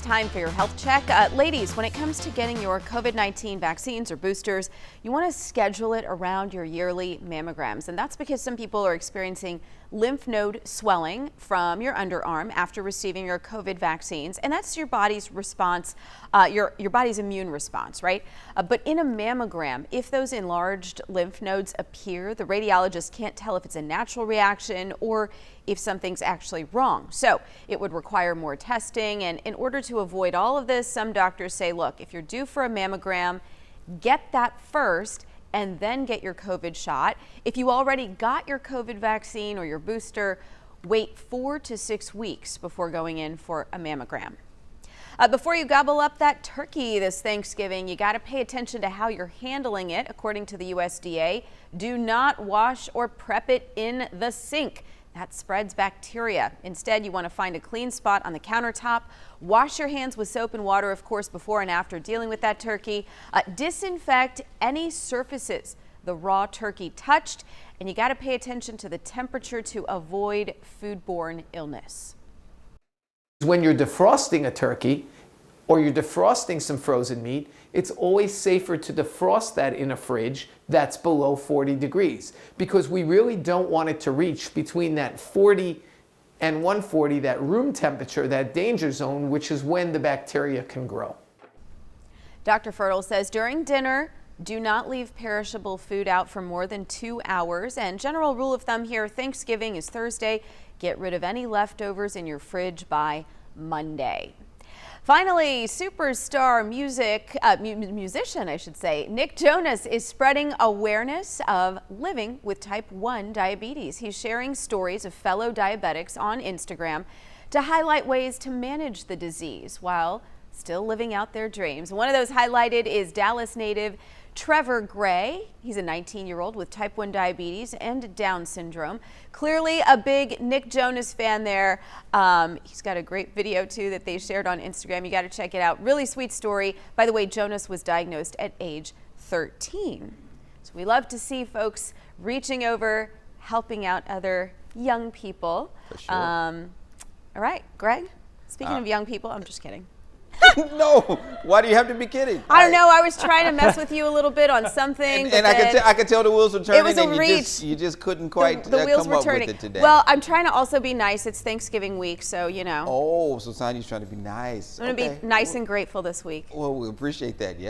Time for your health check. Ladies, when it comes to getting your COVID-19 vaccines or boosters, you want to schedule it around your yearly mammograms. And that's because some people are experiencing lymph node swelling from your underarm after receiving your COVID vaccines. And that's your body's response, your body's immune response, right? But in a mammogram, if those enlarged lymph nodes appear, the radiologist can't tell if it's a natural reaction or if something's actually wrong. So it would require more testing. And in order to avoid all of this, some doctors say, look, if you're due for a mammogram, get that first and then get your COVID shot. If you already got your COVID vaccine or your booster, wait 4 to 6 weeks before going in for a mammogram. Before you gobble up that turkey this Thanksgiving, you got to pay attention to how you're handling it. According to the USDA, do not wash or prep it in the sink. That spreads bacteria. Instead, you want to find a clean spot on the countertop. Wash your hands with soap and water, of course, before and after dealing with that turkey. Disinfect any surfaces the raw turkey touched, and you got to pay attention to the temperature to avoid foodborne illness. When you're defrosting a turkey or you're defrosting some frozen meat, it's always safer to defrost that in a fridge that's below 40 degrees because we really don't want it to reach between that 40 and 140, that room temperature, that danger zone, which is when the bacteria can grow. Dr. Fertile says during dinner, do not leave perishable food out for more than 2 hours. And general rule of thumb here, Thanksgiving is Thursday. Get rid of any leftovers in your fridge by Monday. Finally, superstar musician, I should say, Nick Jonas is spreading awareness of living with type 1 diabetes. He's sharing stories of fellow diabetics on Instagram to highlight ways to manage the disease while still living out their dreams. One of those highlighted is Dallas native Trevor Gray. He's a 19-year-old with type 1 diabetes and Down syndrome. Clearly a big Nick Jonas fan there. He's got a great video too that they shared on Instagram. You got to check it out. Really sweet story. By the way, Jonas was diagnosed at age 13. So we love to see folks reaching over, helping out other young people. For sure. All right, Greg, speaking of young people, I'm just kidding. No, why do you have to be kidding? I don't know. I was trying to mess with you a little bit on something. And I could tell the wheels were turning. It was a and reach. You just couldn't quite the wheels come were up turning. with it today. Well, I'm trying to also be nice. It's Thanksgiving week, so you know. Oh, so Sonya's trying to be nice. I'm going to be nice and grateful this week. Well, we appreciate that, yeah.